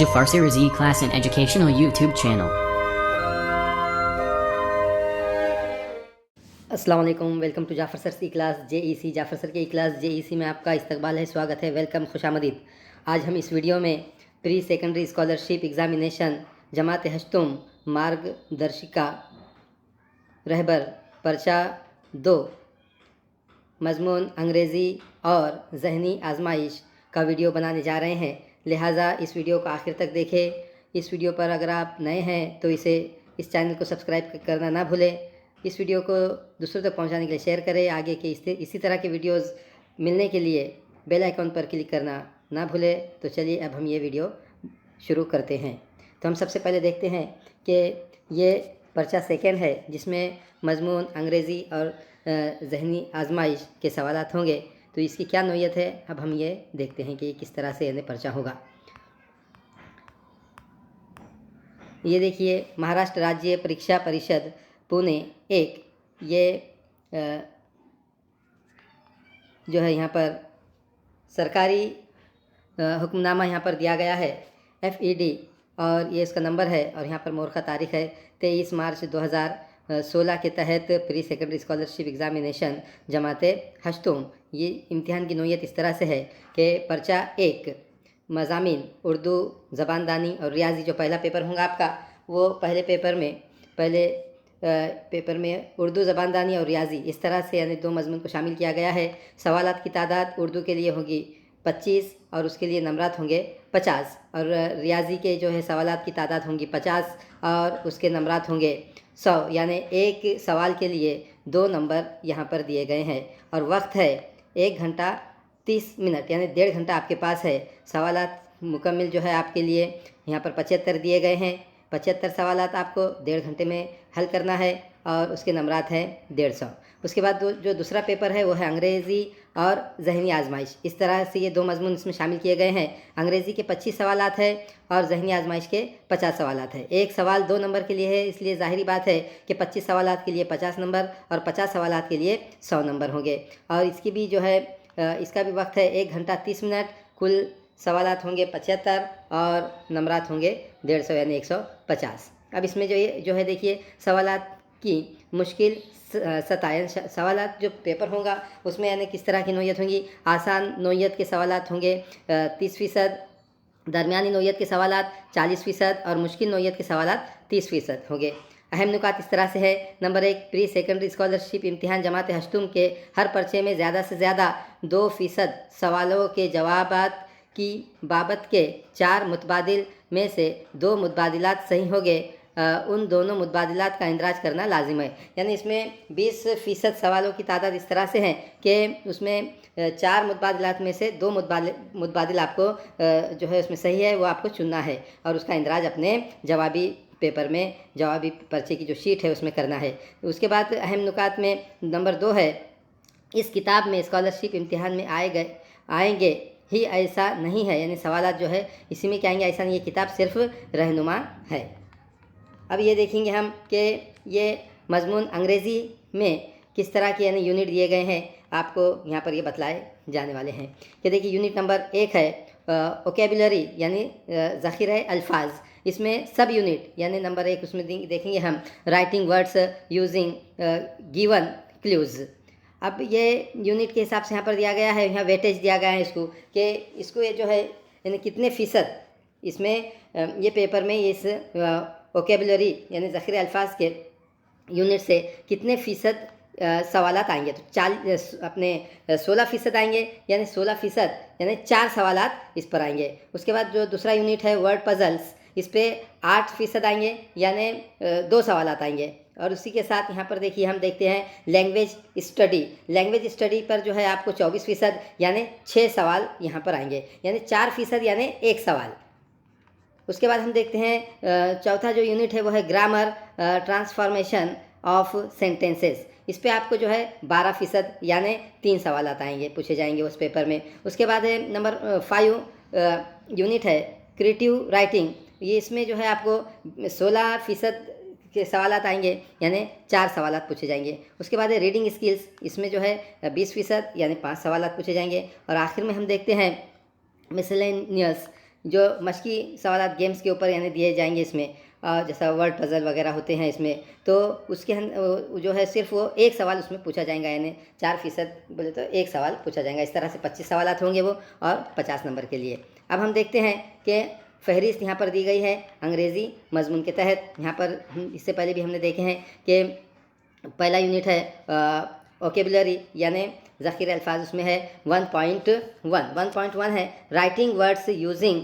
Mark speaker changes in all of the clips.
Speaker 1: Jafar Sirazi Class and Educational YouTube channel.
Speaker 2: अस्सलाम वालेकुम, welcome to Jafar sir की class JEC। Jafar sir की class JEC में आपका इस्तकबाल है, स्वागत है, वेलकम, खुशामदीद। आज हम इस वीडियो में प्री सेकेंडरी स्कॉलरशिप एग्ज़ामिनेशन जमात हश्तुम मार्गदर्शिका रहबर पर्चा 2 मज़मून अंग्रेज़ी और ज़हनी आजमाइश का वीडियो बनाने जा रहे हैं, लिहाजा इस वीडियो को आखिर तक देखें। इस वीडियो पर अगर आप नए हैं तो इस चैनल को सब्सक्राइब करना ना भूलें। इस वीडियो को दूसरों तक पहुंचाने के लिए शेयर करें। आगे के इसी तरह के वीडियोस मिलने के लिए बेल आइकन पर क्लिक करना ना भूलें। तो चलिए अब हम ये वीडियो शुरू करते हैं। तो हम सबसे पहले देखते हैं कि ये पर्चा सेकेंड है, जिसमें मज़मून अंग्रेज़ी और ज़हनी आजमाइश के सवालात होंगे। तो इसकी क्या नौयत है, अब हम ये देखते हैं कि किस तरह से यानी पर्चा होगा। ये देखिए, महाराष्ट्र राज्य परीक्षा परिषद पुणे 1, ये जो है यहाँ पर सरकारी हुक्मनामा यहाँ पर दिया गया है FED, और ये इसका नंबर है, और यहाँ पर मोरखा तारीख है 23 मार्च 2016 के तहत प्री सेकेंडरी स्कॉलरशिप एग्ज़ामिनेशन जमाते हश्तुम। ये इम्तिहान की नौयत इस तरह से है कि पर्चा 1 मज़ामीन उर्दू ज़बानदानी और रियाजी, जो पहला पेपर होगा आपका, वो पहले पेपर में उर्दू ज़बानदानी और रियाजी इस तरह से यानी 2 मज़मून को शामिल किया गया है। सवालात की तादाद उर्दू के लिए होगी 25 और उसके लिए नंबरात होंगे 50, और रियाजी के जो है सवालात की तादाद होंगी 50 और उसके नंबरात होंगे 100, यानी एक सवाल के लिए 2 नंबर यहाँ पर दिए गए हैं। और वक्त है 1 घंटा 30 मिनट, यानी 1.5 घंटा आपके पास है। सवालात मुकम्मिल जो है आपके लिए यहाँ पर 75 दिए गए हैं। 75 सवालात आपको 1.5 घंटे में हल करना है, और उसके नंबरात हैं 150। उसके बाद जो दूसरा पेपर है वो है अंग्रेज़ी और ज़हनी आजमाइश। इस तरह से ये 2 मज़मून इसमें शामिल किए गए हैं। अंग्रेज़ी के 25 सवालात है और ज़हनी आजमाइश के 50 सवालात है। एक सवाल 2 नंबर के लिए है, इसलिए ज़ाहिरी बात है कि 25 सवालात के लिए 50 नंबर और 50 सवालात के लिए 100 नंबर होंगे। और इसकी भी जो है इसका भी वक्त है 1 घंटा 30 मिनट। कुल सवालात होंगे 75 और नंबरात होंगे 150, यानी 150। अब इसमें जो है देखिए, सवालात की मुश्किल सतायन सवालात जो पेपर होगा उसमें यानी किस तरह की नौयत होंगी। आसान नौयत के सवालात होंगे 30%, दरमियानी नौयत के सवालात 40% और मुश्किल नौयत के सवालात 30% होंगे। अहम नुकात इस तरह से है। नंबर 1, प्री सेकेंडरी स्कॉलरशिप इम्तिहान जमात हश्तुम के हर पर्चे में ज़्यादा से ज़्यादा 2% सवालों के जवाबात की बाबत के 4 मुतबादिल में से 2 मुतबादिलात सही होंगे। उन दोनों मुतबादिलात का इंदराज करना लाजिम है। यानी इसमें 20% सवालों की तादाद इस तरह से है कि उसमें 4 मुतबादिलात में से 2 मुतबादिल आपको जो है उसमें सही है, वो आपको चुनना है, और उसका इंदराज अपने जवाबी पेपर में, जवाबी पर्चे की जो शीट है उसमें करना है। उसके बाद अहम नुकात में नंबर 2 है, इस किताब में स्कॉलरशिप इम्तिहान में आएंगे ही ऐसा नहीं है, यानी सवालात जो है इसी में क्या आएंगे ऐसा नहीं, ये किताब सिर्फ रहनुमा है। अब ये देखेंगे हम कि ये मज़मून अंग्रेज़ी में किस तरह के यानी यूनिट दिए गए हैं, आपको यहाँ पर ये बतलाए जाने वाले हैं। कि देखिए, यूनिट नंबर 1 है वोकैबुलरी, यानी ज़ख़ीरा अल्फाज। इसमें सब यूनिट यानी नंबर 1 उसमें देखेंगे हम writing words using given clues. अब ये यूनिट के हिसाब से यहाँ पर दिया गया है, यहाँ वेटेज दिया गया है इसको, कि इसको ये जो है यानी कितने फ़ीसद इसमें ये पेपर में इस वोकैबुलरी यानी ज़ख़ीरा अल्फाज के यूनिट से कितने फ़ीसद सवालात आएंगे। तो अपने 16% आएंगे, यानी 16% यानी 4 सवालात इस पर आएंगे। उसके बाद जो दूसरा यूनिट है वर्ड पजल्स, इस पर 8% आएंगे, यानी 2 सवालात आएंगे। और उसी के साथ यहाँ पर देखिए हम देखते हैं लैंग्वेज स्टडी पर जो है आपको 24%, यानी 6 सवाल यहाँ पर आएंगे, यानी 4% यानी 1 सवाल। उसके बाद हम देखते हैं चौथा जो यूनिट है वो है ग्रामर ट्रांसफॉर्मेशन ऑफ सेंटेंसेस। इस पे आपको जो है 12% यानी 3 सवालात आएंगे, पूछे जाएंगे उस पेपर में। उसके बाद है नंबर 5 यूनिट है क्रिएटिव राइटिंग। ये इसमें जो है आपको 16% के सवालात आएंगे, यानी 4 सवालात पूछे जाएंगे। उसके बाद है रीडिंग स्किल्स, इसमें जो है 20% यानी 5 सवालात पूछे जाएंगे। और आखिर में हम देखते हैं मिसलेनियस जो मशकी सवालात गेम्स के ऊपर यानी दिए जाएंगे इसमें, जैसा वर्ड पज़ल वगैरह होते हैं इसमें, तो उसके जो है सिर्फ वो एक सवाल उसमें पूछा जाएगा, यानी 4% बोले तो एक सवाल पूछा जाएगा। इस तरह से 25 सवालात होंगे वो, और 50 नंबर के लिए। अब हम देखते हैं कि फहरिस्त यहाँ पर दी गई है अंग्रेज़ी मजमून के तहत। यहाँ पर इससे पहले भी हमने देखे हैं कि पहला यूनिट है वोकेबुलरी यानी ज़ख़ीरे अल्फाज, उसमें है 1.1 है writing words using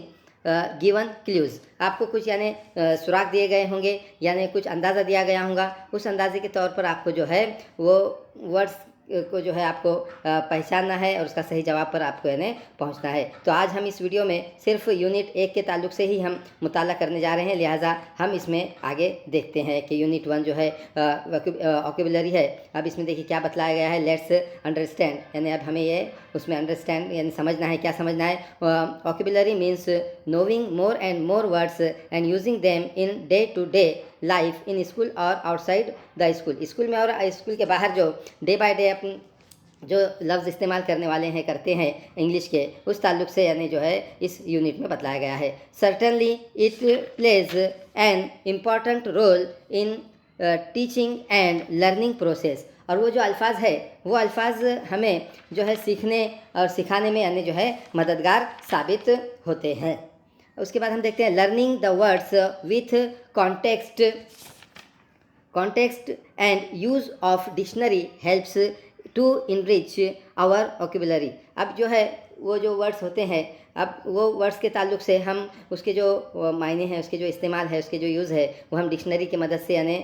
Speaker 2: given clues. आपको कुछ यानी सुराग दिए गए होंगे, यानी कुछ अंदाज़ा दिया गया होगा, उस अंदाजे के तौर पर आपको जो है वो वर्ड्स को जो है आपको पहचानना है और उसका सही जवाब पर आपको यानी पहुंचना है। तो आज हम इस वीडियो में सिर्फ यूनिट 1 के ताल्लुक से ही हम मुताला करने जा रहे हैं, लिहाजा हम इसमें आगे देखते हैं कि यूनिट 1 जो है वोकैबुलरी है। अब इसमें देखिए क्या बतलाया गया है, लेट्स अंडरस्टैंड, यानी अब हमें ये उसमें अंडरस्टैंड यानी समझना है। क्या समझना है? Vocabulary means knowing more and more words and using them in day to day life in school और आउटसाइड द स्कूल। स्कूल में और स्कूल के बाहर जो डे बाय डे अपन जो लफ्ज़ इस्तेमाल करने वाले हैं, करते हैं इंग्लिश के, उस ताल्लुक से यानी जो है इस यूनिट में बतलाया गया है। Certainly it plays an important role in teaching and learning process. और वो जो अल्फाज है, वो अल्फाज हमें जो है सीखने और सिखाने में यानी जो है मददगार साबित होते हैं। उसके बाद हम देखते हैं learning the words with context and use of dictionary helps to enrich our vocabulary. अब जो है वो जो वर्ड्स होते हैं, अब वो वर्ड्स के ताल्लुक से हम उसके जो मायने हैं, उसके जो इस्तेमाल है, उसके जो यूज़ है, वो हम डिक्शनरी की मदद से यानी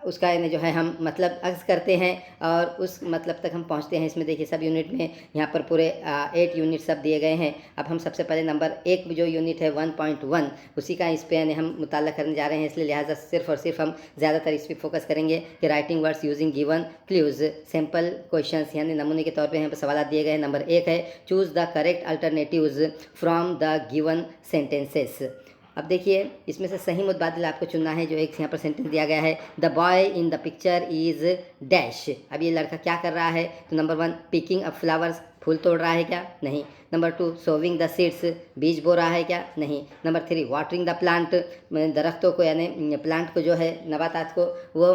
Speaker 2: उसका यानी जो है हम मतलब अक्स करते हैं और उस मतलब तक हम पहुंचते हैं। इसमें देखिए सब यूनिट में यहाँ पर पूरे 8 यूनिट सब दिए गए हैं। अब हम सबसे पहले नंबर 1 जो यूनिट है 1.1, उसी का इस पे यानी हम मुताला करने जा रहे हैं, इसलिए लिहाजा सिर्फ और सिर्फ हम ज़्यादातर इस पर फोकस करेंगे कि writing words using given clues, simple questions यानी नमूने के तौर पर यहाँ पर सवाल दिए गए हैं। नंबर 1 है choose the correct alternatives from the given sentences. अब देखिए इसमें से सही मुतबादिल आपको चुनना है। जो एक यहाँ पर सेंटेंस दिया गया है, the boy in the picture is dash. अब ये लड़का क्या कर रहा है? तो नंबर 1 पिकिंग अप फ्लावर्स, फूल तोड़ रहा है क्या? नहीं। नंबर 2 सोविंग द सीड्स, बीज बो रहा है क्या? नहीं। नंबर 3 वाटरिंग द प्लांट, दरख्तों को यानी प्लांट को जो है नबातात को वो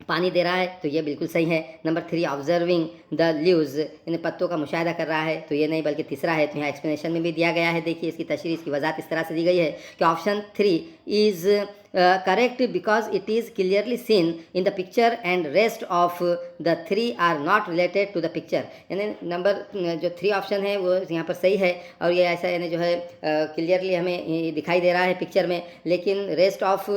Speaker 2: पानी दे रहा है, तो ये बिल्कुल सही है। नंबर 3 ऑब्जर्विंग द लीव्स, यानी पत्तों का मुशाहिदा कर रहा है, तो ये नहीं बल्कि तीसरा है। तो यहाँ एक्सप्लेनेशन में भी दिया गया है, देखिए इसकी तशरीह, इसकी वजाहत इस तरह से दी गई है कि option 3 is correct because it is clearly seen in the picture and rest of the 3 are not related to the picture. यानी नंबर जो 3 ऑप्शन है वो यहाँ पर सही है, और ये ऐसा यानी जो है क्लियरली हमें दिखाई दे रहा है पिक्चर में, लेकिन रेस्ट ऑफ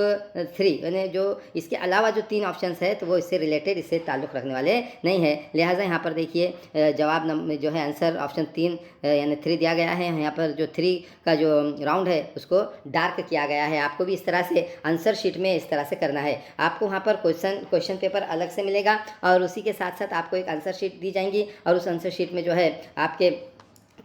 Speaker 2: 3 यानी जो इसके अलावा जो 3 ऑप्शन है तो वो इससे रिलेटेड, इससे ताल्लुक़ रखने वाले नहीं है। लिहाजा यहाँ पर देखिए जवाब जो है आंसर ऑप्शन 3 यानी 3 दिया गया है। यहाँ पर जो 3 का जो राउंड है उसको डार्क किया गया है। आपको भी इस तरह से आंसर शीट में इस तरह से करना है। आपको वहाँ पर क्वेश्चन पेपर अलग से मिलेगा और उसी के साथ साथ आपको एक आंसर शीट दी जाएंगी, और उस आंसर शीट में जो है आपके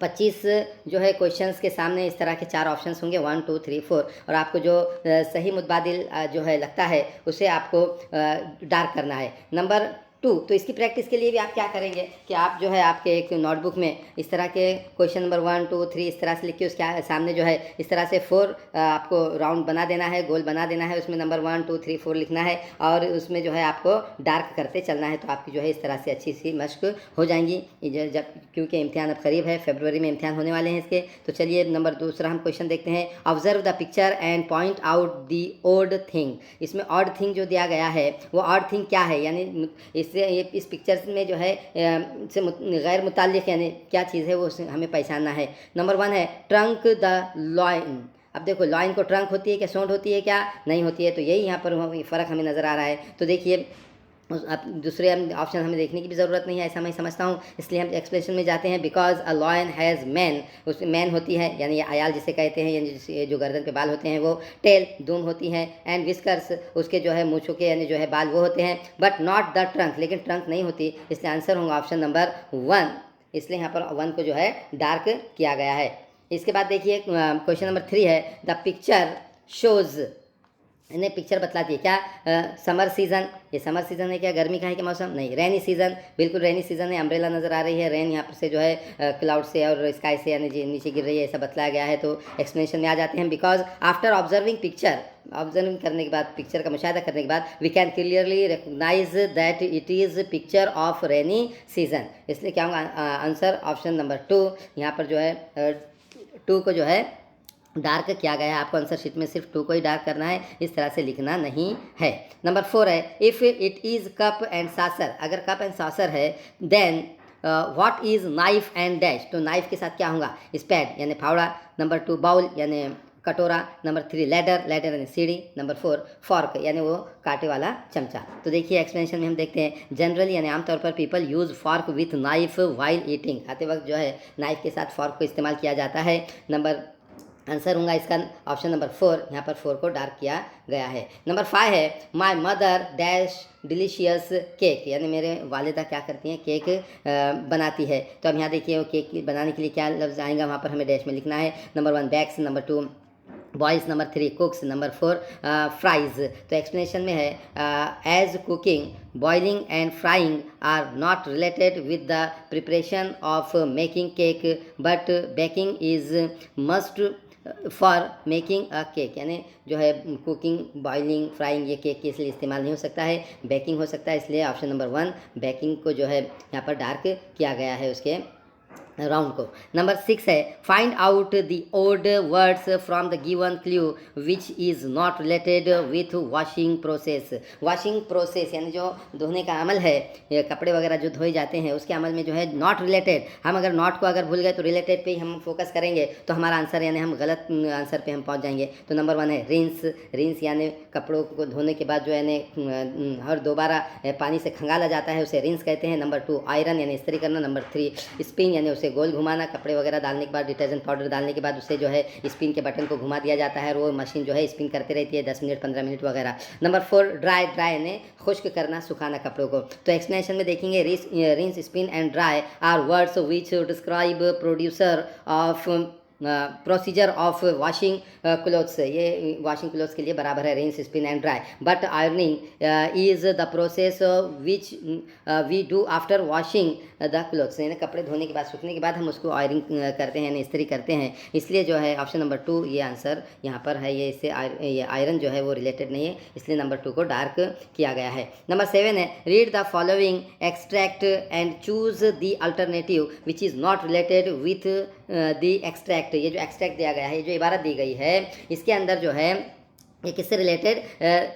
Speaker 2: 25 जो है क्वेश्चंस के सामने इस तरह के 4 ऑप्शंस होंगे 1 2 3 4, और आपको जो सही मुतबादिल जो है लगता है उसे आपको डार्क करना है। नंबर 2, तो इसकी प्रैक्टिस के लिए भी आप क्या करेंगे कि आप जो है आपके एक नोटबुक में इस तरह के क्वेश्चन नंबर 1 2 3 इस तरह से लिख के उसके सामने जो है इस तरह से 4 आपको राउंड बना देना है, गोल बना देना है, उसमें नंबर 1 2 3 4 लिखना है, और उसमें जो है आपको डार्क करते चलना है। तो आपकी जो है इस तरह से अच्छी सी मश्क हो जाएंगी, जब क्योंकि इम्तिहान अब करीब है, फरवरी में इम्तिहान होने वाले हैं इसके। तो चलिए नंबर 2 हम क्वेश्चन देखते हैं। Observe the picture and point out the odd thing. इसमें ऑड थिंग जो दिया गया है वो ऑड थिंग क्या है, यानी इससे इस पिक्चर में जो है से गैर मुताल्लिक़ यानी क्या चीज़ है वो हमें पहचानना है। नंबर 1 है ट्रंक द लॉइन। अब देखो लॉइन को ट्रंक होती है क्या, सोंड होती है क्या? नहीं होती है, तो यही यहाँ पर फ़र्क हमें नज़र आ रहा है। तो देखिए अब दूसरे ऑप्शन हमें देखने की भी ज़रूरत नहीं है, ऐसा मैं समझता हूँ, इसलिए हम एक्सप्लेनेशन में जाते हैं। Because a lion has man, उसमें मैन होती है यानी ये आयाल जिसे कहते हैं, यानी जो गर्दन पे बाल होते हैं वो, टेल दूम होती है, एंड विस्कर्स उसके जो है मूँछों के यानी जो है बाल वो होते हैं, बट नॉट द ट्रंक, लेकिन ट्रंक नहीं होती, इसलिए आंसर होगा ऑप्शन नंबर 1। इसलिए यहाँ पर 1 को जो है डार्क किया गया है। इसके बाद देखिए क्वेश्चन नंबर 3 है द पिक्चर शोज़ इन्हें पिक्चर बतलाती है क्या। समर सीज़न, ये समर सीज़न है क्या, गर्मी का है क्या मौसम, नहीं। रेनी सीज़न, बिल्कुल रेनी सीज़न है, अम्ब्रेला नज़र आ रही है, रेन यहाँ पर से जो है क्लाउड से और स्काई से यानी नीचे गिर रही है, ऐसा बतलाया गया है। तो एक्सप्लेनेशन में आ जाते हैं। Because after observing picture, observing करने के बाद, पिक्चर का मुशाहिदा करने के बाद, we can clearly recognize that it is picture of rainy season. इसलिए क्या होगा आंसर ऑप्शन नंबर 2। यहाँ पर जो है 2 को जो है डार्क किया गया है। आपको आंसर शीट में सिर्फ 2 को ही डार्क करना है, इस तरह से लिखना नहीं है। नंबर 4 है, if it is cup and saucer, अगर कप एंड सासर है then what is knife and dash, तो नाइफ के साथ क्या होगा, स्पैड यानी फावड़ा। नंबर 2 बाउल यानी कटोरा। नंबर 3 लैडर, लैडर यानी सीढ़ी। नंबर 4 फॉर्क यानी वो कांटे वाला चमचा। तो देखिए एक्सप्लेनेशन में हम देखते हैं, जनरली यानी आमतौर पर people use fork with knife while eating, खाते वक्त जो है नाइफ के साथ फॉर्क को इस्तेमाल किया जाता है। आंसर होगा इसका ऑप्शन नंबर 4, यहाँ पर 4 को डार्क किया गया है। नंबर 5 है, my mother dash delicious cake, यानी मेरे वालिदा क्या करती हैं, केक बनाती है। तो अब यहाँ देखिए वो केक बनाने के लिए क्या लफ्ज़ आएगा, वहाँ पर हमें डैश में लिखना है। Number 1 bakes, number 2 boils, number 3 cooks, number 4 fries. तो एक्सप्लेनेशन में है as cooking, boiling and frying are not related with the preparation of making cake but baking is must for making a cake, यानी जो है cooking, boiling, frying ये cake के इसलिए इस्तेमाल नहीं हो सकता है, बेकिंग हो सकता है। इसलिए ऑप्शन नंबर 1 बेकिंग को जो है यहाँ पर डार्क किया गया है उसके राउंड को। नंबर 6 है, find out the odd words from the given clue which is not related with washing process. Washing process यानी जो धोने का अमल है, ये कपड़े वगैरह जो धोए जाते हैं उसके अमल में जो है नॉट रिलेटेड, हम अगर नॉट को अगर भूल गए तो रिलेटेड पे ही हम फोकस करेंगे तो हमारा आंसर यानी हम गलत आंसर पे हम पहुंच जाएंगे। तो नंबर 1 है रिंस, रिंस यानी कपड़ों को धोने के बाद जो है हर दोबारा पानी से खंगाला जाता है, उसे रिंस कहते हैं। नंबर 2 आयरन यानी इस्त्री करना। नंबर 3 स्पिन यानी उसे गोल घुमाना, कपड़े वगैरह डालने के बाद, डिटर्जेंट पाउडर डालने के बाद उसे जो है स्पिन के बटन को घुमा दिया जाता है और वो मशीन जो है स्पिन करती रहती है 10 मिनट 15 मिनट वगैरह। नंबर 4 ड्राई, ड्राई यानी खुश्क करना, सुखाना कपड़ों को। तो एक्सप्लेनेशन में देखेंगे rinse, spin and dry are words which describe producer of procedure of washing clothes, ये वॉशिंग क्लोथ्स के लिए बराबर है rinse, spin and dry. But ironing is the process which we do after washing the clothes, यानी कपड़े धोने के बाद, सूखने के बाद हम उसको आयरन करते हैं यानी इस्त्री करते हैं। इसलिए जो है ऑप्शन नंबर 2 ये आंसर यहाँ पर है, ये इससे ये आयरन जो है वो रिलेटेड नहीं है, इसलिए नंबर 2 को डार्क किया गया है। नंबर 7 है, read the following extract and choose the alternative which is not related with the extract. ये जो एक्सट्रैक्ट दिया गया है, ये जो इबारत दी गई है, इसके अंदर जो है ये किससे रिलेटेड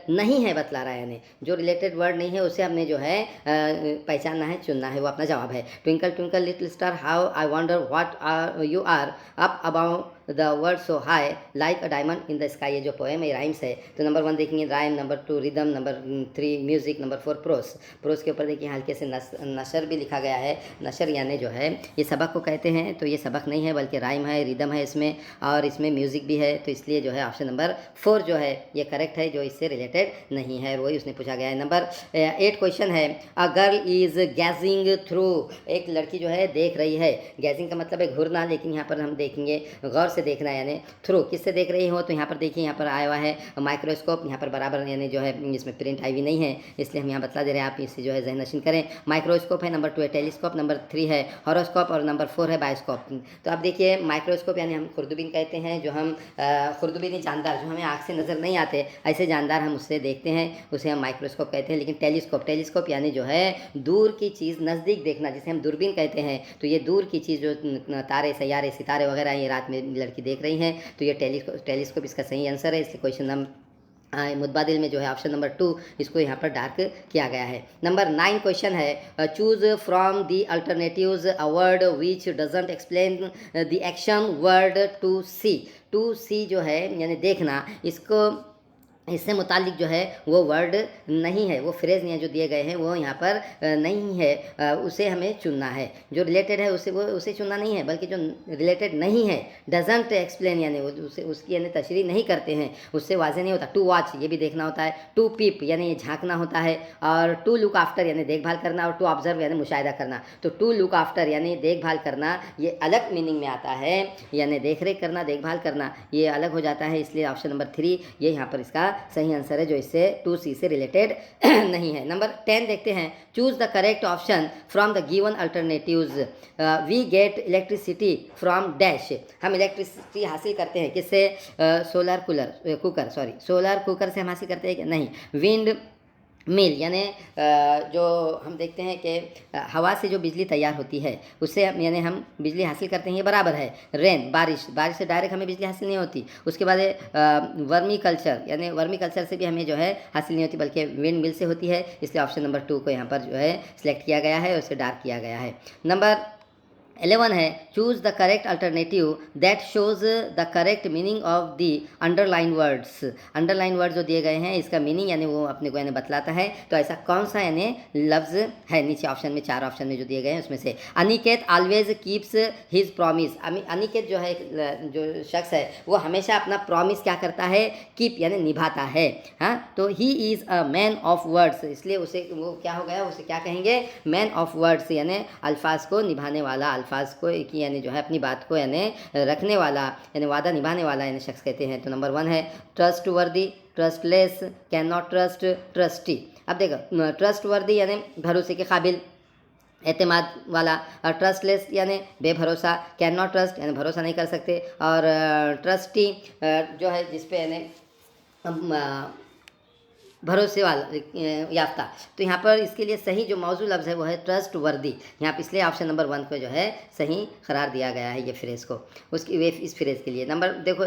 Speaker 2: नहीं है बतला रहा है, यानी जो रिलेटेड वर्ड नहीं है उसे हमने जो है पहचानना है, चुनना है, वो अपना जवाब है। Twinkle twinkle little star how I wonder what are you are up about the world so high like a diamond in the sky, ये जो पोएम है राइम्स है। तो नंबर 1 देखेंगे rhyme, number 2 rhythm, number 3 music, number 4 pros. Pros के ऊपर देखिए हल्के से नशर भी लिखा गया है। नशर यानी जो है ये सबक को कहते हैं, तो ये सबक नहीं है बल्कि राइम है, रिदम है इसमें, और इसमें म्यूजिक भी है। तो इसलिए जो है ऑप्शन नंबर 4 जो है ये करेक्ट है, जो इससे रिलेटेड नहीं है, वही उसने पूछा गया है। नंबर 8 क्वेश्चन है, a girl is gazing through, एक लड़की जो है देख रही है। गैजिंग का मतलब है घूरना, लेकिन यहाँ पर हम देखेंगे गौर से देखना, यानी थ्रू किससे देख रही हो, तो यहाँ पर देखिए यहाँ पर आया हुआ है माइक्रोस्कोप, यहाँ पर बराबर यानी जो है इसमें प्रिंट आई हुई नहीं है, इसलिए हम यहाँ बता दे रहे हैं, आप इससे जो है जहन नशीन करें। माइक्रोस्कोप है, नंबर 2 है टेलीस्कोप, नंबर 3 है हॉरोस्कोप और नंबर 4 है बायोस्कोप। तो आप देखिए माइक्रोस्कोप यानी हम खुर्दबीन कहते हैं, जो हम खुर्दबीनी जानदार, जो हमें आँख से नज़र नहीं आते ऐसे जानदार हम उससे देखते हैं, उसे हम माइक्रोस्कोप कहते हैं। लेकिन टेलीस्कोप, टेलीस्कोप यानी जो है दूर की चीज़ नज़दीक देखना, जिसे हम दूरबीन कहते हैं। तो ये दूर की चीज़, जो तारे, सैयारे, सितारे वगैरह ये रात में लड़की देख रही हैं, तो ये टेलीस्कोप इसका सही आंसर है। इसलिए क्वेश्चन नंबर मुतबादिल में जो है ऑप्शन नंबर 2 इसको यहाँ पर डार्क किया गया है। नंबर 9 क्वेश्चन है, choose from the alternatives a word which doesn't explain the action word to see. To see जो है यानी देखना, इसको इससे मुतालिक जो है वो वर्ड नहीं है, वो फ्रेज़ नहीं है, जो दिए गए हैं वो यहाँ पर नहीं है, उसे हमें चुनना है। जो रिलेटेड है उसे चुनना नहीं है, बल्कि जो रिलेटेड नहीं है, डजंट एक्सप्लेन यानी वो उसकी यानी तशरीह नहीं करते हैं, उससे वाज़ेह नहीं होता। टू वॉच ये भी देखना होता है, टू पीप यानी ये झांकना होता है, और टू लुक आफ्टर यानी देखभाल करना, और टू ऑब्जर्व यानी मुशाहिदा करना। तो टू लुक आफ्टर यानी देखभाल करना, ये अलग मीनिंग में आता है, यानी देख रेख करना, देखभाल करना, ये अलग हो जाता है। इसलिए ऑप्शन नंबर 3 ये यहाँ पर इसका सही आंसर है जो इससे 2C से रिलेटेड नहीं है। नंबर 10 देखते हैं, choose the correct option from the given alternatives. We get electricity from dash. हम इलेक्ट्रिसिटी हासिल करते हैं किससे? सोलर कुकर से हम हासिल करते हैं क्या? नहीं। विंड मिल यानी जो हम देखते हैं कि हवा से जो बिजली तैयार होती है उससे यानी हम बिजली हासिल करते हैं, ये बराबर है। रेन बारिश से डायरेक्ट हमें बिजली हासिल नहीं होती। उसके बाद वर्मी कल्चर यानी वर्मी कल्चर से भी हमें जो है हासिल नहीं होती, बल्कि विंड मिल से होती है। इसलिए ऑप्शन नंबर 2 को यहाँ पर जो है सिलेक्ट किया गया है, उसे डार्क किया गया है। नंबर 11 है, choose the correct alternative that shows the correct meaning of the underline words. Underline word जो दिए गए हैं इसका मीनिंग यानी वो अपने को यानी बतलाता है। तो ऐसा कौन सा यानी लफ्ज़ है? नीचे ऑप्शन में 4 ऑप्शन में जो दिए गए हैं उसमें से Aniket always keeps his promise. Aniket जो है जो शख्स है वो हमेशा अपना प्रॉमिस क्या करता है? कीप यानी निभाता है। हाँ, तो he is a man of words, इसलिए उसे वो क्या हो गया? उसे क्या कहेंगे? मैन ऑफ वर्ड्स यानी अल्फाज को निभाने वाला, अल्फाज को की यानी जो है अपनी बात को यानी रखने वाला यानी वादा निभाने वाला यानी शख्स कहते हैं। तो नंबर 1 है ट्रस्ट वर्दी, trustless, can not trust, trustee. अब देखो ट्रस्ट वर्दी यानी भरोसे के काबिल, एतमाद वाला, और ट्रस्टलेस यानी बेभरोसा, कैन नॉट ट्रस्ट यानी भरोसा नहीं कर सकते, और ट्रस्टी जो है जिस पे यानी भरोसे वाला याफ्ता। तो यहाँ पर इसके लिए सही जो मौजू लफ्ज़ है वो है ट्रस्ट वर्दी। यहाँ पर इसलिए ऑप्शन नंबर 1 को जो है सही करार दिया गया है ये फ्रेज़ को, उसकी वे इस फ्रेज़ के लिए। नंबर देखो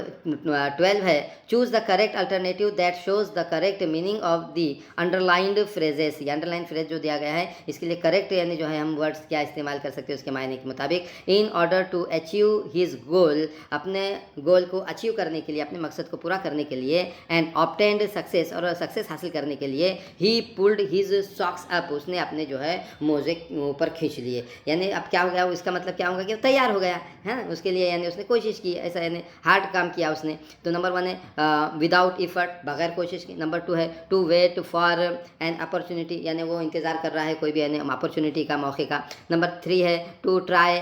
Speaker 2: 12 है, choose the correct alternative that shows the correct meaning of the underlined phrases. ये अंडरलाइन फ्रेज जो दिया गया है इसके लिए करेक्ट यानी जो है हम वर्ड्स क्या इस्तेमाल कर सकते हैं उसके मायने के मुताबिक। In order to achieve his goal, अपने गोल को अचीव करने के लिए, अपने मकसद को पूरा करने के लिए, एंड ऑब्टेन्ड सक्सेस, और सक्सेस हासिल करने के लिए, ही पुल्ड हिज सॉक्स अप, उसने अपने जो है मोजे ऊपर खींच लिए। यानी अब क्या हो गया? इसका मतलब क्या होगा कि तैयार हो गया है ना उसके लिए, यानी उसने कोशिश की, ऐसा यानी हार्ड काम किया उसने। तो नंबर 1 है विदाउट इफर्ट, बगैर कोशिश की। नंबर 2 है to wait for an opportunity, यानी वो इंतज़ार कर रहा है कोई भी यानी अपॉर्चुनिटी का, मौके का। नंबर 3 है टू ट्राई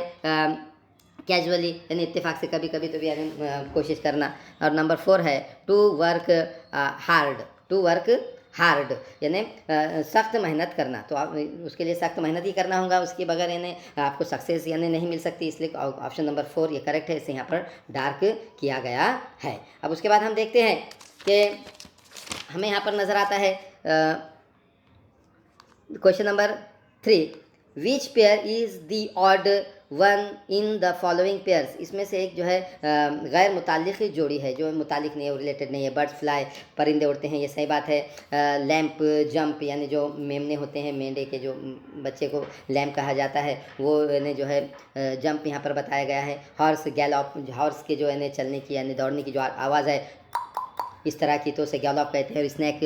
Speaker 2: कैजुअली यानी इत्तेफाक से कभी कभी तो भी यानी कोशिश करना। और नंबर 4 है टू वर्क हार्ड यानी सख्त मेहनत करना। तो आप उसके लिए सख्त मेहनत ही करना होगा, उसके बगैर यानी आपको सक्सेस यानी नहीं मिल सकती। इसलिए ऑप्शन नंबर 4 ये करेक्ट है, इसे यहाँ पर डार्क किया गया है। अब उसके बाद हम देखते हैं कि हमें यहाँ पर नज़र आता है question number 3, which pair is the odd one in the following pairs. इसमें से एक जो है गैर मुताल्लिक़ जोड़ी है, जो मुताल्लिक़ नहीं है, रिलेटेड नहीं है। बर्ड्स फ्लाई, परिंदे उड़ते हैं, ये सही बात है। लैंप जंप यानी जो मेमने होते हैं, मेंढे के जो बच्चे को लैंप कहा जाता है, वो यानी जो है जंप यहाँ पर बताया गया है। हॉर्स गैलॉप, हॉर्स के जो यानी चलने की यानी दौड़ने की जो आवाज़ है इस तरह की, तो उसे गैलॉप कहते हैं। और स्नैक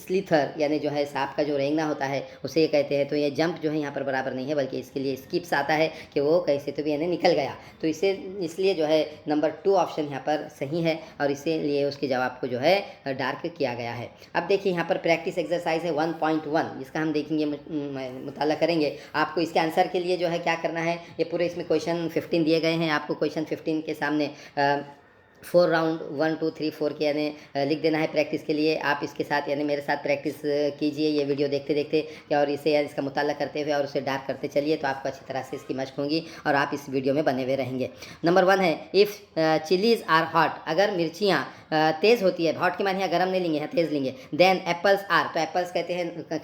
Speaker 2: स्लीथर यानी जो है सांप का जो रेंगना होता है उसे ये कहते हैं। तो ये जंप जो है यहाँ पर बराबर नहीं है, बल्कि इसके लिए स्किप्स आता है कि वो कैसे तो भी यानी निकल गया। तो इसे इसलिए जो है नंबर 2 ऑप्शन यहाँ पर सही है, और इसीलिए उसके जवाब को जो है डार्क किया गया है। अब देखिए यहाँ पर प्रैक्टिस एक्सरसाइज है 1.1, जिसका हम देखेंगे, मुताला करेंगे। आपको इसके आंसर के लिए जो है क्या करना है, ये पूरे इसमें क्वेश्चन 15 दिए गए हैं। आपको क्वेश्चन 15 के सामने 4 राउंड 1 2 3 4 के यानी लिख देना है प्रैक्टिस के लिए। आप इसके साथ यानी मेरे साथ प्रैक्टिस कीजिए ये वीडियो देखते देखते, और इसे यार इसका मुताला करते हुए और उसे डार्क करते चलिए, तो आपको अच्छी तरह से इसकी मशक होंगी और आप इस वीडियो में बने हुए रहेंगे। नंबर 1 है, इफ़ चिलीज़ आर हॉट, अगर मिर्चियाँ तेज़ होती है, हॉट के माने यहाँ गर्म नहीं लेंगे, यहाँ तेज़ लेंगे। देन एप्पल्स आर, तो एप्पल्स कहते हैं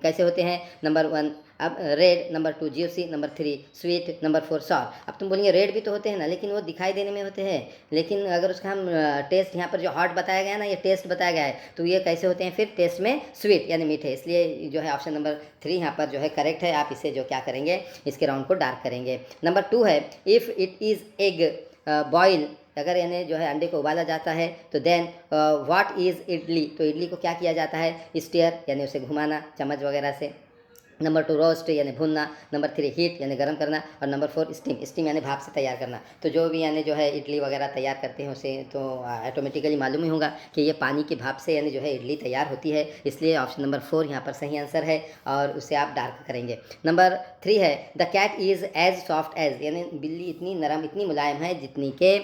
Speaker 2: कैसे होते हैं? नंबर 1 अब red, number 2 juicy, number 3 sweet, number 4 sour. अब तुम बोलेंगे रेड भी तो होते हैं ना, लेकिन वो दिखाई देने में होते हैं, लेकिन अगर उसका हम टेस्ट यहाँ पर जो हॉट बताया गया ना, ये टेस्ट बताया गया है, तो ये कैसे होते हैं फिर? टेस्ट में स्वीट यानी मीठे। इसलिए जो है ऑप्शन नंबर 3 यहाँ पर जो है करेक्ट है। आप इसे जो क्या करेंगे, इसके राउंड को डार्क करेंगे। नंबर 2 है, if it is egg boil, अगर यानी जो है अंडे को उबाला जाता है, तो देन व्हाट इज़ इडली, तो इडली को क्या किया जाता है? स्टीयर यानी उसे घुमाना चम्मच वगैरह से। नंबर 2 रोस्ट यानी भूनना, नंबर 3 हीट यानी गर्म करना, और नंबर 4 स्टीम, स्टीम यानी भाप से तैयार करना। तो जो भी यानी जो है इडली वगैरह तैयार करते हैं उसे तो ऑटोमेटिकली मालूम ही होगा कि ये पानी की भाप से यानी जो है इडली तैयार होती है, इसलिए ऑप्शन नंबर 4 यहाँ पर सही आंसर है और उसे आप डार्क करेंगे। नंबर 3 है the cat is as soft as, यानी बिल्ली इतनी नरम इतनी मुलायम है जितनी के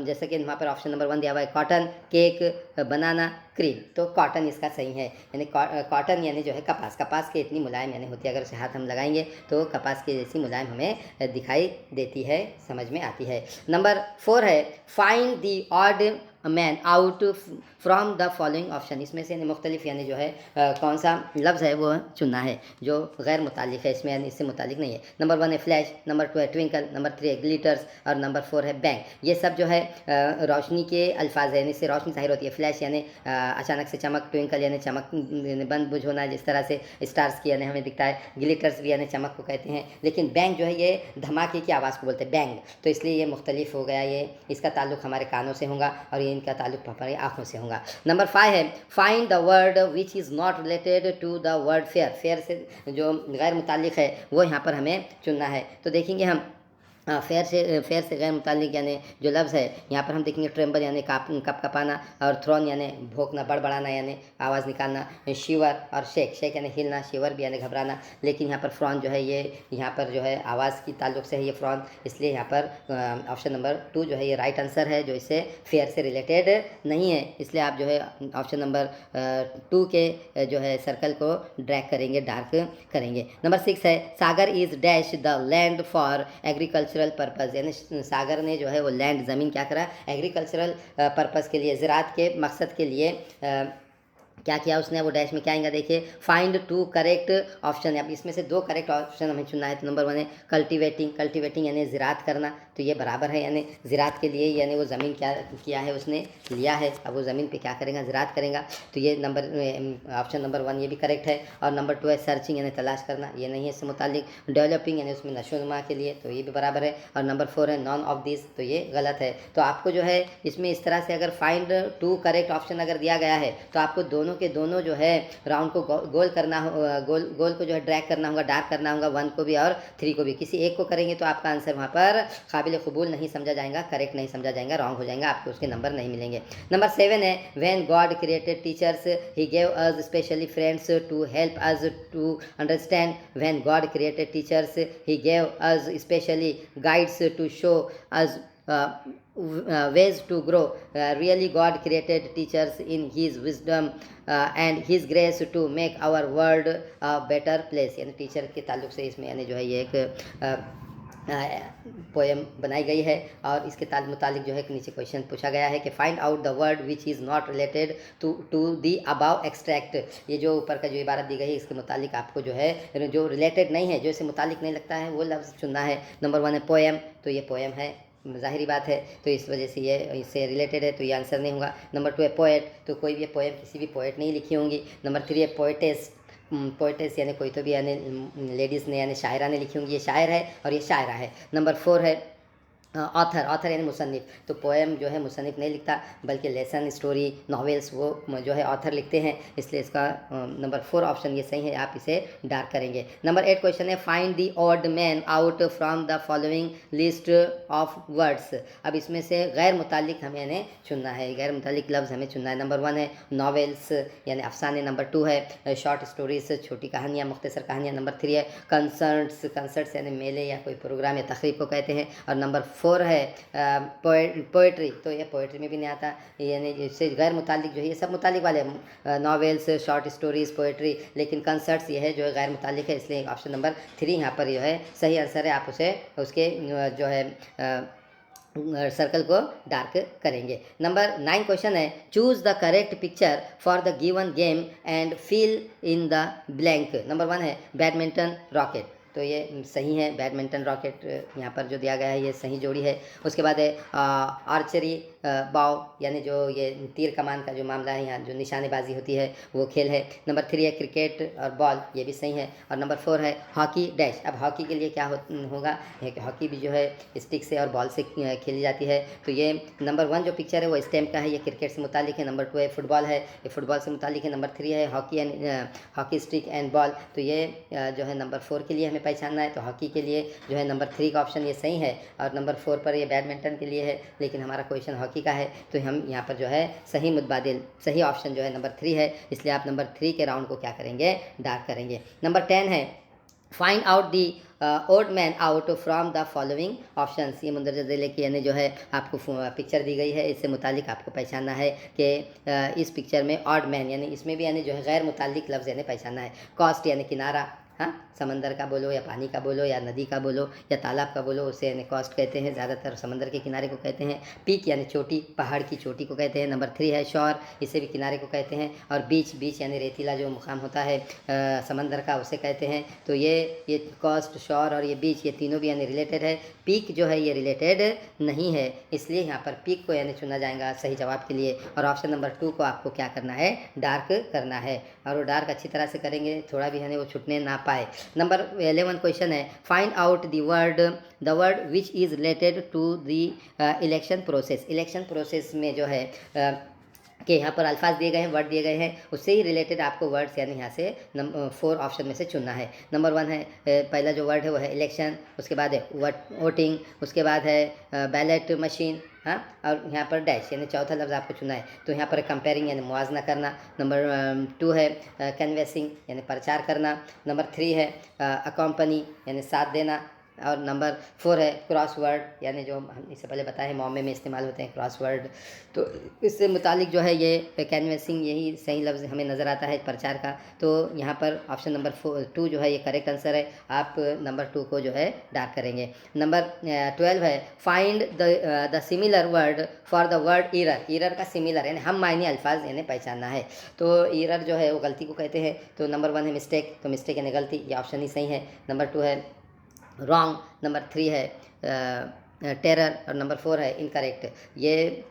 Speaker 2: जैसे कि वहाँ पर ऑप्शन नंबर 1 दिया हुआ है कॉटन, केक, बनाना, क्रीम, तो कॉटन इसका सही है, यानी कॉटन यानी जो है कपास, कपास की इतनी मुलायम यानी होती है, अगर उसे हाथ हम लगाएंगे तो कपास की जैसी मुलायम हमें दिखाई देती है, समझ में आती है। नंबर 4 है find the odd man out from the following option, इसमें से मुख्तलिफ यानी जो है कौन सा लफ्ज़ है वो चुनना है जो गैर मुतालिक है, इसमें यानी इससे मुतालिक नहीं है। नंबर 1 है फ्लैश, नंबर 2 है ट्विंकल, नंबर 3 है ग्लिटर्स और नंबर 4 है बैंग। ये सब जो है रोशनी के अल्फाज है, यानी इससे रोशनी ज़ाहिर होती है। फ्लैश यानी अचानक से चमक, ट्विंकल यानी चमक बंद बुझ होना, जिस तरह से स्टार्स की यानी हमें दिखता है, ग्लिटर्स भी यानी चमक को कहते हैं, लेकिन बैंग जो है ये धमाके की आवाज़ को बोलते हैं बैंग, तो इसलिए ये मुख्तलिफ हो गया, ये इसका ताल्लुक हमारे कानों से होगा और ये इनका ताल्लुक हमारी आँखों से होगा। नंबर 5 है find the word which is not related to the word fair, fair से जो गैर मुताल्लिक है वो यहाँ पर हमें चुनना है। तो देखेंगे हम फेयर से गैर मुताल्लिक यानी जो लफ्ज़ है यहाँ पर हम देखेंगे ट्रेम्बल यानी कप कपाना, और थ्रोन यानी भोंकना बड़बड़ाना यानी आवाज़ निकालना, शिवर और शेक, शेक यानी हिलना, शिवर भी यानी घबराना, लेकिन यहाँ पर फ्रॉन जो है ये यहाँ पर जो है आवाज़ की ताल्लुक से है ये फ्रॉन, इसलिए यहाँ पर ऑप्शन नंबर 2 जो है ये राइट आंसर है, जो इससे फेयर से रिलेटेड नहीं है, इसलिए आप जो है ऑप्शन नंबर 2 के जो है सर्कल को ड्रैग करेंगे, डार्क करेंगे। नंबर 6 है Sagar is dash the land for agricultural purpose, यानी सागर ने जो है वो लैंड ज़मीन क्या करा एग्रीकल्चरल पर्पज़ के लिए, ज़राअत के मकसद के लिए क्या किया उसने, वो डैश में क्या आएगा देखिए फाइंड 2 करेक्ट ऑप्शन, अब इसमें से 2 करेक्ट ऑप्शन हमें चुनना है। तो नंबर 1 है कल्टीवेटिंग, कल्टीवेटिंग यानी ज़राअत करना, तो ये बराबर है, यानी ज़राअत के लिए यानी वो ज़मीन क्या किया है उसने लिया है, अब वो ज़मीन पे क्या करेगा ज़राअत करेगा, तो ये नंबर ऑप्शन नंबर 1 ये भी करेक्ट है। और नंबर 2 है सर्चिंग यानी तलाश करना, ये नहीं है इससे मुतालिक, डेवलपिंग यानी उसमें नशोनुमा के लिए, तो ये भी बराबर है। और नंबर 4 है नॉन ऑफ दिस, तो ये गलत है। तो आपको जो है इसमें इस तरह से अगर फाइंड 2 करेक्ट ऑप्शन अगर दिया गया है तो आपको दोनों के दोनों जो है राउंड को गोल करना गोल को जो है ड्रैग करना होगा, डार्क करना होगा, 1 को भी और 3 को भी, किसी एक को करेंगे तो आपका आंसर वहाँ पर काबिल कबूल नहीं समझा जाएगा, करेक्ट नहीं समझा जाएगा, रॉन्ग हो जाएगा, आपको उसके नंबर नहीं मिलेंगे। नंबर 7 है when God created teachers he gave us specially friends to help us to understand, when God created teachers he gave us specially guides to show us ways to grow, really God created teachers in his wisdom and his grace to make our world a better place, यानी teacher के ताल्लुक से इसमें यानी जो है ये एक पोएम बनाई गई है और इसके मुतालिक जो है नीचे क्वेश्चन पूछा गया है कि find out the word which is not related to the above extract, ये जो ऊपर का जो इबारत दी गई है इसके मुतालिक आपको जो है जो रिलेटेड नहीं है, जो इससे मुतालिक नहीं लगता है वो लफ्ज़ चुनना है। नंबर 1 है पोएम, तो ये पोएम है, ज़ाहिरी बात है, तो इस वजह से ये इससे रिलेटेड है, तो ये आंसर नहीं होगा। नंबर 2 है पोएट, तो कोई भी पोएम किसी भी पोएट नहीं लिखी होंगी। नंबर 3 है पोएटेस, पोएटेस यानी कोई तो भी यानी लेडीज़ ने यानी शायरा ने लिखी होंगी, ये शायर है और ये शायरा है। नंबर 4 है ऑथर, ऑथर यानी मुसन्निफ, तो पोएम जो है मुसन्निफ नहीं लिखता बल्कि लेसन स्टोरी नॉवेल्स वो जो है ऑथर लिखते हैं, इसलिए इसका नंबर 4 ऑप्शन ये सही है, आप इसे डार्क करेंगे। नंबर 8 क्वेश्चन है find the odd man out from the following list of words, अब इसमें से गैर मुतालिक हमें यानी चुनना है, गैर मुतालिक लफ्ज़ हमें चुनना है। नंबर 1 है नॉवेल्स यानी अफसाने, नंबर 2 है शॉर्ट स्टोरीज छोटी कहानियाँ मुख्तसर कहानियाँ, नंबर 3 है कंसर्ट्स, कंसर्ट्स यानी मेले या कोई प्रोग्राम या तकरीब को कहते हैं, और नंबर 4 है पोएट्री, तो ये पोएट्री में भी नहीं आता, यानी इससे गैर मुतालिक जो है ये सब मुतालिक वाले नॉवेल्स शॉर्ट स्टोरीज़ पोएट्री, लेकिन कंसर्ट्स ये है जो है गैर मुतालिक है, इसलिए ऑप्शन नंबर 3 यहाँ पर जो है सही आंसर है, आप उसे उसके जो है सर्कल को डार्क करेंगे। नंबर 9 क्वेश्चन है choose the correct picture for the given game and fill in the blank. Number 1 है बैडमिंटन रॉकेट, तो ये सही है। बैडमिंटन रॉकेट यहाँ पर जो दिया गया है ये सही जोड़ी है। उसके बाद है आर्चरी बाव, यानी जो ये तीर कमान का जो मामला है, यहाँ जो निशानेबाजी होती है वो खेल है। नंबर 3 है क्रिकेट और बॉल, ये भी सही है। और नंबर 4 है हॉकी डैश। अब हॉकी के लिए क्या होगा, हॉकी भी जो है स्टिक से और बॉल से खेली जाती है। तो ये नंबर 1 जो पिक्चर है वो स्टैम्प का है, ये क्रिकेट से मुतालिक है। नंबर 2 है फुटबॉल है, ये फुटबॉल से मुतालिक है। नंबर 3 है हॉकी स्टिक एंड बॉल, तो ये जो है नंबर 4 के लिए हमें पहचानना है। तो हॉकी के लिए जो है नंबर 3 का ऑप्शन ये सही है, और नंबर 4 पर ये बैडमिंटन के लिए है, लेकिन हमारा क्वेश्चन हॉकी का है, तो हम यहाँ पर जो है सही मुतबादिल सही ऑप्शन जो है नंबर 3 है। इसलिए आप नंबर 3 के राउंड को क्या करेंगे, डार्क करेंगे। नंबर 10 है find out the odd man out from the following options. ये मंदरजा ज़िले की यानी जो है आपको पिक्चर दी गई है, इससे मुतालिक आपको पहचानना है कि इस पिक्चर में ऑड मैन, यानी इसमें भी यानी जो है गैर मुतालिक लफ्ज़ यानी पहचानना है। कॉस्ट यानी किनारा, हाँ, समंदर का बोलो या पानी का बोलो या नदी का बोलो या तालाब का बोलो, उसे यानी कॉस्ट कहते हैं, ज़्यादातर समंदर के किनारे को कहते हैं। पीक यानी चोटी, पहाड़ की चोटी को कहते हैं। नंबर 3 है शोर, इसे भी किनारे को कहते हैं। और बीच यानी रेतीला जो मुकाम होता है समंदर का, उसे कहते हैं। तो ये कॉस्ट, शोर और ये बीच, ये तीनों भी यानी रिलेटेड है। पीक जो है ये रिलेटेड नहीं है, इसलिए यहाँ पर पीक को यानी चुना जाएगा सही जवाब के लिए। और ऑप्शन नंबर 2 को आपको क्या करना है, डार्क करना है, और वो डार्क अच्छी तरह से करेंगे, थोड़ा भी है वो छुटने ना पाए। नंबर 11 क्वेश्चन है find out the word which is related to the election process. Election process में जो है कि यहाँ पर अल्फाज दिए गए हैं, वर्ड दिए गए हैं, उससे ही रिलेटेड आपको वर्ड्स यानी यहाँ से 4 ऑप्शन में से चुनना है। नंबर 1 है पहला जो वर्ड है वो है इलेक्शन, उसके बाद है वोटिंग, उसके बाद है बैलेट मशीन, हाँ, और यहाँ पर डैश यानी चौथा लफ्ज़ आपको चुना है। तो यहाँ पर कंपेयरिंग यानी मुआजना करना। नंबर 2 है कैनवेसिंग यानी प्रचार करना। नंबर 3 है अकम्पनी यानी साथ देना। और नंबर 4 है क्रॉसवर्ड, यानी जो हम इससे पहले बताए हैं मौमे में इस्तेमाल होते हैं क्रॉसवर्ड। तो इससे मुतालिक जो है ये कैनवेसिंग, यही सही लफ्ज़ हमें नज़र आता है प्रचार का। तो यहाँ पर ऑप्शन नंबर 2 जो है ये करेक्ट आंसर है। आप नंबर 2 को जो है डार्क करेंगे। नंबर 12 है find the similar word for the word error. Error का सिमिलर यानी हम मायने अल्फाज यानी पहचानना है। तो ईरर जो है वो गलती को कहते हैं। तो नंबर 1 है मिस्टेक, तो मिस्टेक यानी गलती, ये ऑप्शन ही सही है। नंबर 2 है रॉन्ग, नंबर 3 है टेरर, और नंबर 4 है इनकरेक्ट। ये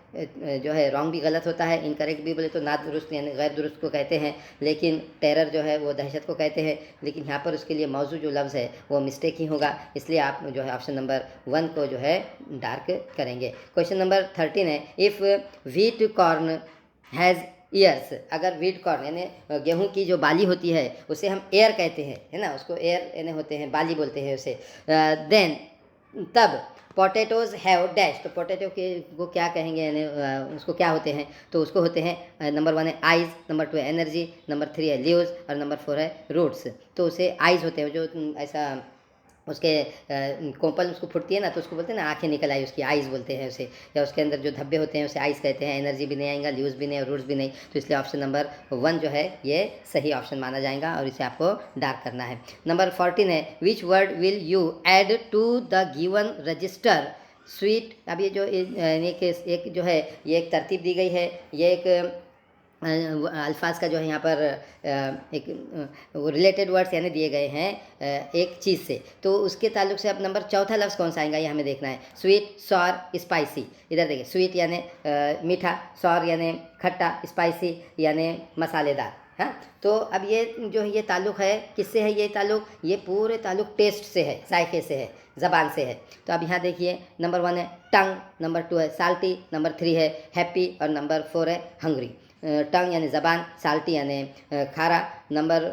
Speaker 2: जो है रॉन्ग भी गलत होता है, इनकरेक्ट भी बोले तो नादुरुस्त यानी गैर दुरुस्त को कहते हैं, लेकिन टेरर जो है वो दहशत को कहते हैं। लेकिन यहाँ पर उसके लिए मौजू जो लफ्ज़ है वो मिस्टेक ही होगा, इसलिए आप जो है ऑप्शन नंबर 1 को जो है डार्क करेंगे। क्वेश्चन नंबर 13 है if wheat corn has years. अगर व्हीट कॉर्न यानी गेहूं की जो बाली होती है उसे हम एयर कहते हैं, है ना, उसको एयर यानी होते हैं, बाली बोलते हैं उसे। देन तब पोटैटोज़ हैव डैश, तो पोटैटो के को क्या कहेंगे यानी उसको क्या होते हैं, तो उसको होते हैं नंबर 1 है आइज़, नंबर 2 है एनर्जी, नंबर 3 है लीव्स, और नंबर 4 है रूट्स। तो उसे आइज़ होते हैं, जो ऐसा उसके कोंपल उसको फुटती है ना, तो उसको बोलते हैं ना आंखें निकल आई, उसकी आइज़ बोलते हैं उसे, या उसके अंदर जो धब्बे होते हैं उसे आइज़ कहते हैं। एनर्जी भी नहीं आएगा, ल्यूज़ भी नहीं और रूट्स भी नहीं, तो इसलिए ऑप्शन नंबर 1 जो है ये सही ऑप्शन माना जाएगा, और इसे आपको डार्क करना है। नंबर 14 है which word will you add to the given register sweet. अब ये जो एक जो है ये एक तरतीब दी गई है, ये एक अल्फाज का जो है यहाँ पर एक वो रिलेटेड वर्ड्स यानी दिए गए हैं एक चीज़ से, तो उसके ताल्लुक से अब नंबर 4था लफ्ज़ कौन सा आएगा ये हमें देखना है। Sweet, sour, spicy. इधर देखिए, स्वीट यानी मीठा, सॉर यानी खट्टा, स्पाइसी यानी मसालेदार। हाँ, तो अब ये जो है ये ताल्लुक़ है किससे है, ये ताल्लुक़ ये पूरे ताल्लुक़ टेस्ट से है, जायके से है, ज़बान से है। तो अब यहाँ देखिए नंबर 1 है टंग, नंबर 2 है साल्टी, नंबर 3 है हैप्पी, और नंबर 4 है हंग्री। टंग यानी ज़बान, साल्टी यानी खारा, नंबर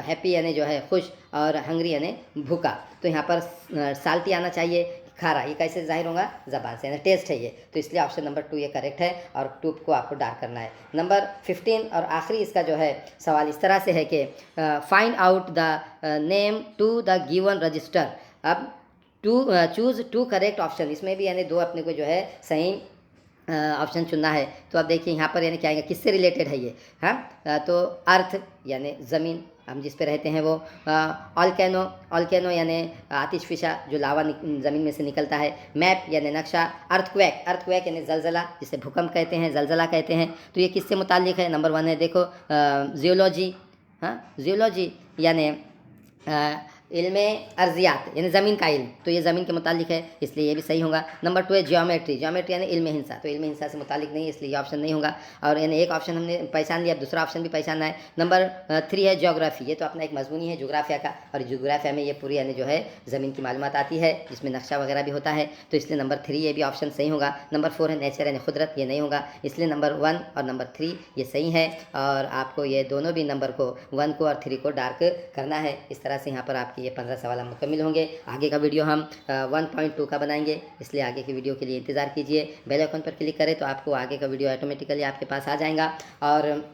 Speaker 2: हैप्पी यानी जो है खुश, और हंग्री यानी भूखा। तो यहाँ पर साल्टी आना चाहिए, खारा, ये कैसे जाहिर होगा, ज़बान से, यानी टेस्ट है ये, तो इसलिए ऑप्शन नंबर 2 ये करेक्ट है, और 2 को आपको डार्क करना है। नंबर 15 और आखिरी इसका जो है सवाल इस तरह से है कि find out the name to the given register. अब चूज़ 2 करेक्ट ऑप्शन, इसमें भी यानी 2 अपने को जो है सही ऑप्शन चुनना है। तो अब देखिए यहाँ पर यानी क्या आएगा, किससे रिलेटेड है ये, हाँ, तो अर्थ यानी ज़मीन, हम जिस पे रहते हैं वो। ऑल्केनो यानी आतिशफिशा, जो लावा ज़मीन में से निकलता है। मैप यानी नक्शा। अर्थक्वेक यानी जलजला, जिसे भूकंप कहते हैं, जलजला कहते हैं। तो ये किससे मुताल्लिक है, नंबर 1 है देखो जियोलॉजी, हाँ, जियोलॉजी यानी इल्म अर्जियात यानी ज़मीन का इल्म, तो ये ज़मीन के मुतालिक है, इसलिए ये भी सही होगा। नंबर 2 है ज्योमेट्री, ज्योमेट्री यानी इल्म हिंसा, तो इल्म हिंसा से मुतालिक नहीं है, इसलिए ये ऑप्शन नहीं होगा। और यानी एक ऑप्शन हमने पहचान लिया, अब दूसरा ऑप्शन भी पहचानना है। नंबर 3 है ज्योग्राफी, ये तो अपना एक मजमून ही है जोग्राफिया का, और जोग्राफिया में ये पूरी यानी जो है ज़मीन की मालूमात आती है, जिसमें नक्शा वगैरह भी होता है, तो इसलिए नंबर 3 ये भी ऑप्शन सही होगा। नंबर 4 है नेचर यानी कुदरत, ये नहीं होगा, इसलिए नंबर 1 और नंबर 3 ये सही है। और आपको ये दोनों भी नंबर को 1 को और 3 को डार्क करना है। इस तरह से यहाँ पर आपके ये 15 सवाल मुकम्मल होंगे। आगे का वीडियो हम 1.2 का बनाएंगे, इसलिए आगे की वीडियो के लिए इंतज़ार कीजिए। बेल आइकन पर क्लिक करें तो आपको आगे का वीडियो ऑटोमेटिकली आपके पास आ जाएगा, और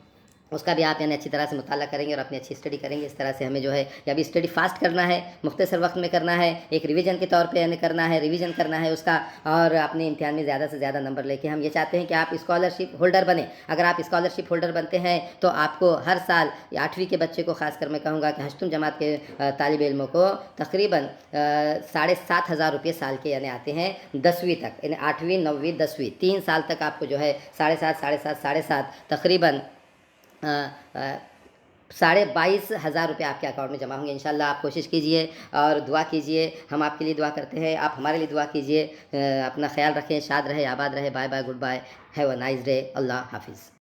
Speaker 2: उसका भी आप यानी अच्छी तरह से मुताला करेंगे और अपनी अच्छी स्टडी करेंगे। इस तरह से हमें जो है या भी स्टडी फास्ट करना है, मुख्तसर वक्त में करना है, एक रिवीजन के तौर पे यानी करना है, रिवीजन करना है उसका, और अपने इम्तिहान में ज़्यादा से ज़्यादा नंबर लेके हम ये चाहते हैं कि आप स्कॉलरशिप होल्डर बने। अगर आप स्कॉलरशिप होल्डर बनते हैं तो आपको हर साल 8वीं के बच्चे को खासकर मैं कहूँगा कि हश्तुम जमात के तालिब इल्मों को तकरीबन 7,500 रुपये साल के यानी आते हैं 10वीं तक, यानी 8वीं 9वीं 10वीं 3 साल तक आपको जो है 7,500 तकरीबन 22,500 रुपये आपके अकाउंट में जमा होंगे। इंशाल्लाह आप कोशिश कीजिए और दुआ कीजिए, हम आपके लिए दुआ करते हैं, आप हमारे लिए दुआ कीजिए। अपना ख्याल रखें, शाद रहे, आबाद रहे। Bye bye, goodbye, have a nice day, Allah हाफिज़।